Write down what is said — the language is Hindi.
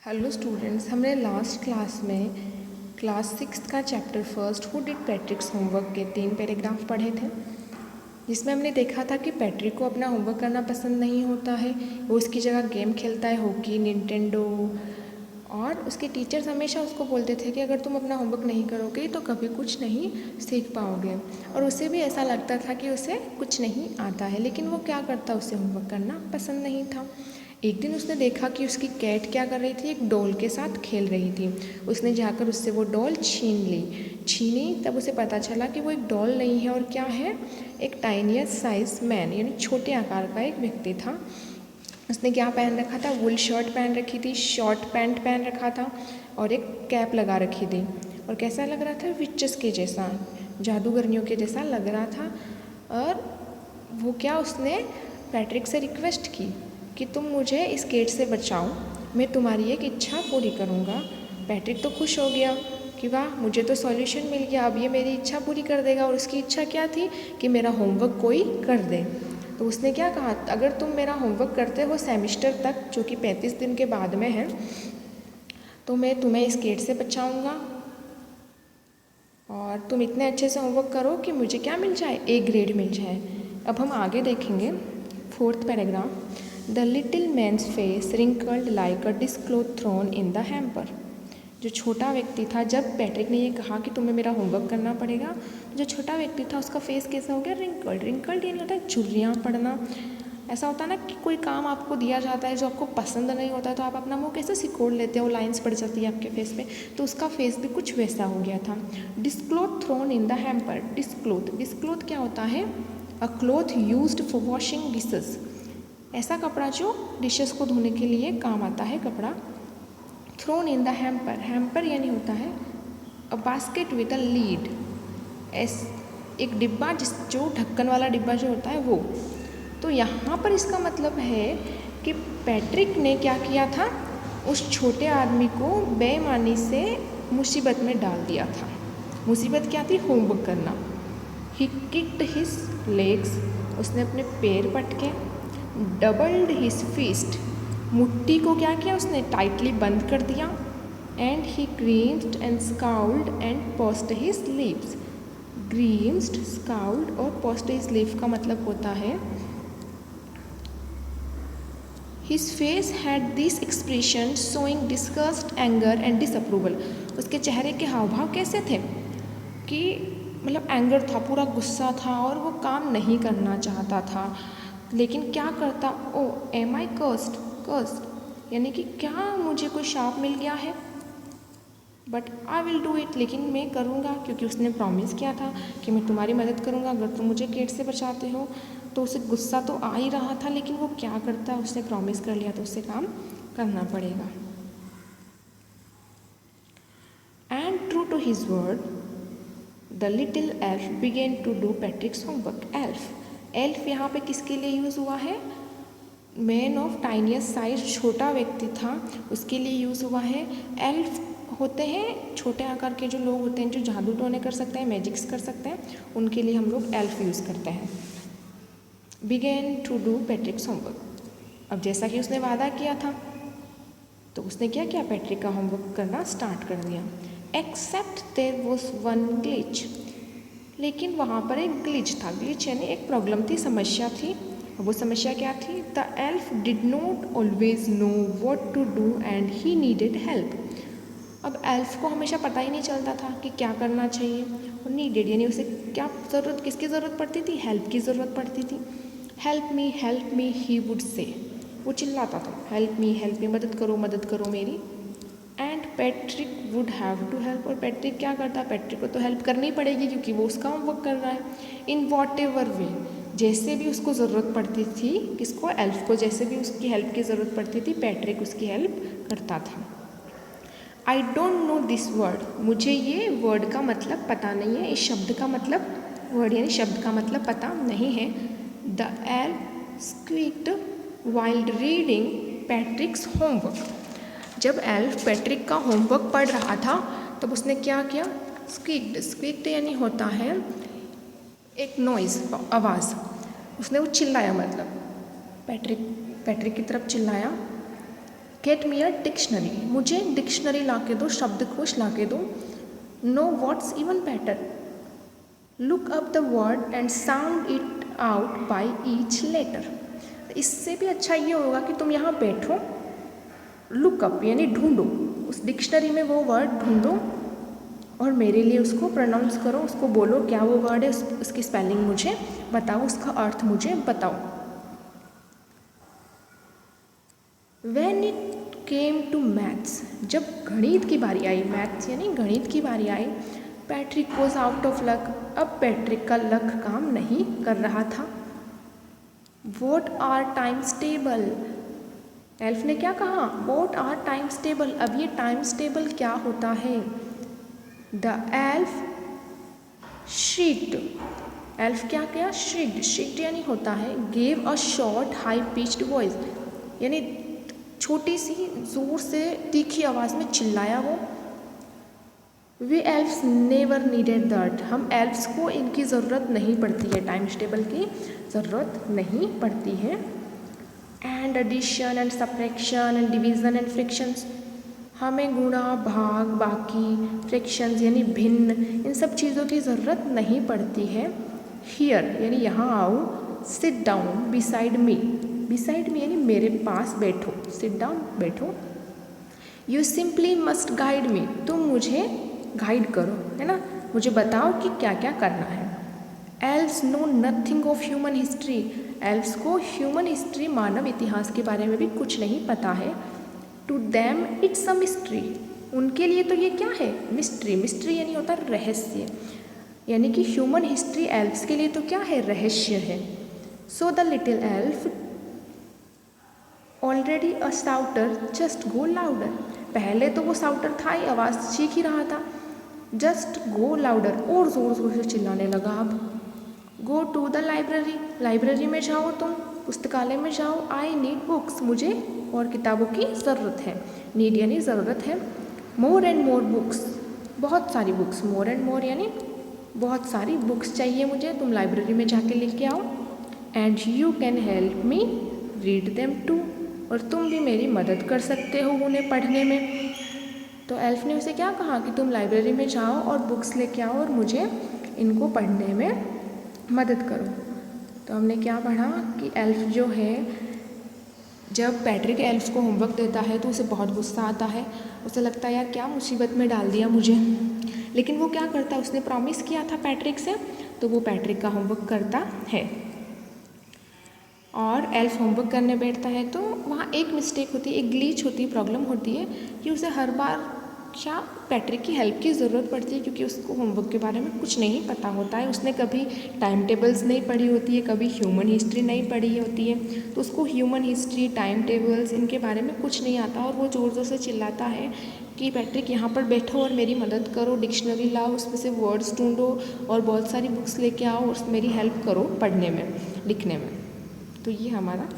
हेलो स्टूडेंट्स, हमने लास्ट क्लास में क्लास 6 का chapter first who did पैट्रिक्स homework के 3 पैराग्राफ पढ़े थे, जिसमें हमने देखा था कि पैट्रिक को अपना होमवर्क करना पसंद नहीं होता है। वो उसकी जगह गेम खेलता है, हॉकी, निंटेंडो, और उसके टीचर्स हमेशा उसको बोलते थे कि अगर तुम अपना होमवर्क नहीं करोगे तो कभी कुछ नहीं सीख पाओगे। और उसे भी ऐसा लगता था कि उसे कुछ नहीं आता है, लेकिन वो क्या करता, उसे होमवर्क करना पसंद नहीं था। एक दिन उसने देखा कि उसकी कैट क्या कर रही थी, एक डॉल के साथ खेल रही थी। उसने जाकर उससे वो डॉल छीनी तब उसे पता चला कि वो एक डॉल नहीं है और क्या है, एक टाइनियस्ट साइज मैन, यानी छोटे आकार का एक व्यक्ति था। उसने क्या पहन रखा था, वुल शर्ट पहन रखी थी, शॉर्ट पैंट पहन रखा था और एक कैप लगा रखी थी। और कैसा लग रहा था, विचेस के जैसा, जादूगरनियों के जैसा लग रहा था। और वो क्या, उसने पैट्रिक से रिक्वेस्ट की कि तुम मुझे इस गेट से बचाओ, मैं तुम्हारी एक इच्छा पूरी करूँगा। पैट्रिक तो खुश हो गया कि वाह, मुझे तो सॉल्यूशन मिल गया, अब ये मेरी इच्छा पूरी कर देगा। और उसकी इच्छा क्या थी कि मेरा होमवर्क कोई कर दे। तो उसने क्या कहा, अगर तुम मेरा होमवर्क करते हो सेमेस्टर तक, जो कि 35 दिन के बाद में है, तो मैं तुम्हें इस गेट से बचाऊँगा और तुम इतने अच्छे से होमवर्क करो कि मुझे क्या मिल जाए, ए ग्रेड मिल जाए। अब हम आगे देखेंगे 4th पैराग्राफ। The little man's face wrinkled like a dishcloth thrown in the hamper. जो छोटा व्यक्ति था, जब पैट्रिक ने ये कहा कि तुम्हें मेरा होमवर्क करना पड़ेगा, जो छोटा व्यक्ति था उसका फेस कैसा हो गया, रिंकल्ड यानी होता है झुर्रियाँ पड़ना। ऐसा होता है ना कि कोई काम आपको दिया जाता है जो आपको पसंद नहीं होता है, तो आप अपना मुँह कैसे सिकोड़ लेते हो, लाइंस पड़ जाती है आपके फेस पे। तो उसका फेस भी कुछ वैसा हो गया था। डिस्क्लोथ थ्रोन इन द हैम्पर। डिस्क्लोथ क्या होता है, a cloth used for washing dishes. ऐसा कपड़ा जो डिशेस को धोने के लिए काम आता है कपड़ा। थ्रोन इन द हैम्पर यानी होता है a basket with a lead. एक डिब्बा जो ढक्कन वाला डिब्बा जो होता है वो। तो यहाँ पर इसका मतलब है कि पैट्रिक ने क्या किया था, उस छोटे आदमी को बेईमानी से मुसीबत में डाल दिया था। मुसीबत क्या थी, होमवर्क करना। ही किक्ड हिज लेग्स, उसने अपने पैर पटके। डबल्ड हिज फिस्ट, मुट्ठी को क्या किया उसने, टाइटली बंद कर दिया। And he grimaced and scowled and pursed his lips. Grimaced, scowled और पर्स्ड हिज लिप्स का मतलब होता है, his face had this expression showing disgust, anger and disapproval. उसके चेहरे के हाव भाव कैसे थे कि मतलब एंगर था, पूरा गुस्सा था और वो काम नहीं करना चाहता था, लेकिन क्या करता, ओ एम आई कर्स्ड यानी कि क्या मुझे कोई शाप मिल गया है, but I will do it, लेकिन मैं करूँगा, क्योंकि उसने प्रॉमिस किया था कि मैं तुम्हारी मदद करूँगा अगर तुम मुझे गेट से बचाते हो। तो उसे गुस्सा तो आ ही रहा था, लेकिन वो क्या करता, उसने प्रॉमिस कर लिया तो उससे काम करना पड़ेगा। And true to his word the little elf begin to do Patrick's homework. Elf यहाँ पे किसके लिए यूज़ हुआ है, मैन ऑफ टाइनियस्ट साइज, छोटा व्यक्ति था उसके लिए यूज़ हुआ है। एल्फ होते हैं छोटे आकार के जो लोग होते हैं, जो जादू टोने कर सकते हैं, मैजिक्स कर सकते हैं, उनके लिए हम लोग एल्फ यूज़ करते हैं। Begin to do Patrick's homework. अब जैसा कि उसने वादा किया था, तो उसने क्या किया, पैट्रिक का होमवर्क करना स्टार्ट कर दिया। Except there was one glitch, लेकिन वहाँ पर एक ग्लिच था। ग्लिच यानी एक प्रॉब्लम थी, समस्या थी। वो समस्या क्या थी, the elf did not always know what to do and he needed help. अब एल्फ को हमेशा पता ही नहीं चलता था कि क्या करना चाहिए, और नीडेड यानी उसे क्या ज़रूरत, किसकी ज़रूरत पड़ती थी, हेल्प की ज़रूरत पड़ती थी। Help me he would say, वो चिल्लाता था, हेल्प मी, मदद करो मेरी। And Patrick would have to help, और पैट्रिक क्या करता, पैट्रिक को तो हेल्प करनी पड़ेगी क्योंकि वो उसका होमवर्क कर रहा है। इन वॉट एवर वे, जैसे भी उसको ज़रूरत पड़ती थी, किसको, एल्फ को जैसे भी उसकी हेल्प की ज़रूरत पड़ती थी, पैट्रिक उसकी हेल्प करता था। I don't know this word, मुझे ये वर्ड का मतलब पता नहीं है, इस शब्द का मतलब, वर्ड यानी शब्द का मतलब पता नहीं है। The elf squeaked while reading Patrick's homework. जब एल्फ पैट्रिक का होमवर्क पढ़ रहा था तब उसने क्या किया, स्क्वीक्ड यानी होता है एक नॉइज़, आवाज़। उसने वो चिल्लाया, मतलब पैट्रिक की तरफ चिल्लाया, गेट मी अ डिक्शनरी, मुझे डिक्शनरी ला के दो, शब्दकोश ला के दो. No what's even better, look up the word and sound it out by each letter. इससे भी अच्छा ये होगा कि तुम यहाँ बैठो, लुक अप यानी ढूंढो, उस डिक्शनरी में वो वर्ड ढूंढो और मेरे लिए उसको प्रोनाउंस करो, उसको बोलो क्या वो वर्ड है, उसकी स्पेलिंग मुझे बताओ, उसका अर्थ मुझे बताओ. When it came to maths, जब गणित की बारी आई, मैथ्स यानी गणित की बारी आई, Patrick was out of luck, अब पैट्रिक का लक काम नहीं कर रहा था. What are times table, elf ने क्या कहा, वॉट आर टाइम्स टेबल. अब ये टाइम्स टेबल क्या होता है. द एल्फ श्रीक्ड, एल्फ क्या किया, श्रीक्ड, श्रीक्ड यानी होता है gave a short high pitched voice, यानी छोटी सी जोर से तीखी आवाज़ में चिल्लाया वो. We elves never needed that, हम एल्फ्स को इनकी ज़रूरत नहीं पड़ती है, टाइम्स टेबल की ज़रूरत नहीं पड़ती है. And addition and subtraction and division and fractions, हमें गुणा भाग बाकी फ्रैक्शंस यानी भिन्न, इन सब चीज़ों की ज़रूरत नहीं पड़ती है. हियर यानी यहाँ आओ, sit down beside me, beside me यानी मेरे पास बैठो, सिट डाउन बैठो. You simply must guide me, तुम मुझे गाइड करो, है ना, मुझे बताओ कि क्या क्या करना है. Elves know nothing of human history, elves को ह्यूमन हिस्ट्री मानव इतिहास के बारे में भी कुछ नहीं पता है. To them it's a mystery, उनके लिए तो ये क्या है, मिस्ट्री. मिस्ट्री यानी होता है रहस्य, यानी कि ह्यूमन हिस्ट्री एल्व्स के लिए तो क्या है, रहस्य है. So the little elf already a shouter just go louder, पहले तो वो साउटर था ही, आवाज़ चीख ही रहा था. जस्ट गो लाउडर, और ज़ोर ज़ोर से चिल्लाने लगा. अब go to the library, library में जाओ तुम, पुस्तकालय में जाओ. आई नीड बुक्स, मुझे और किताबों की ज़रूरत है. नीड यानी ज़रूरत है. मोर एंड मोर बुक्स, बहुत सारी बुक्स, मोर एंड मोर यानी बहुत सारी बुक्स चाहिए मुझे, तुम लाइब्रेरी में जाके लेके आओ. And you can help me read them too, और तुम भी मेरी मदद कर सकते हो उन्हें पढ़ने में. तो एल्फ ने उसे क्या कहा कि तुम लाइब्रेरी में जाओ और बुक्स लेके आओ और मुझे इनको पढ़ने में मदद करो. तो हमने क्या पढ़ा कि एल्फ जो है, जब पैट्रिक एल्फ को होमवर्क देता है तो उसे बहुत गुस्सा आता है, उसे लगता है यार क्या मुसीबत में डाल दिया मुझे. लेकिन वो क्या करता है, उसने प्रॉमिस किया था पैट्रिक से, तो वो पैट्रिक का होमवर्क करता है. और एल्फ होमवर्क करने बैठता है तो वहाँ एक मिस्टेक होती है, एक ग्लीच होती है, प्रॉब्लम होती है कि उसे हर बार क्या पैट्रिक की हेल्प की ज़रूरत पड़ती है, क्योंकि उसको होमवर्क के बारे में कुछ नहीं पता होता है. उसने कभी टाइम टेबल्स नहीं पढ़ी होती है, कभी ह्यूमन हिस्ट्री नहीं पढ़ी होती है, तो उसको ह्यूमन हिस्ट्री, टाइम टेबल्स, इनके बारे में कुछ नहीं आता. और वो ज़ोर ज़ोर से चिल्लाता है कि पैट्रिक यहाँ पर बैठो और मेरी मदद करो, डिक्शनरी लाओ, उसमें से वर्ड्स ढूंढो और बहुत सारी बुक्स लेके आओ और मेरी हेल्प करो पढ़ने में, लिखने में. तो ये हमारा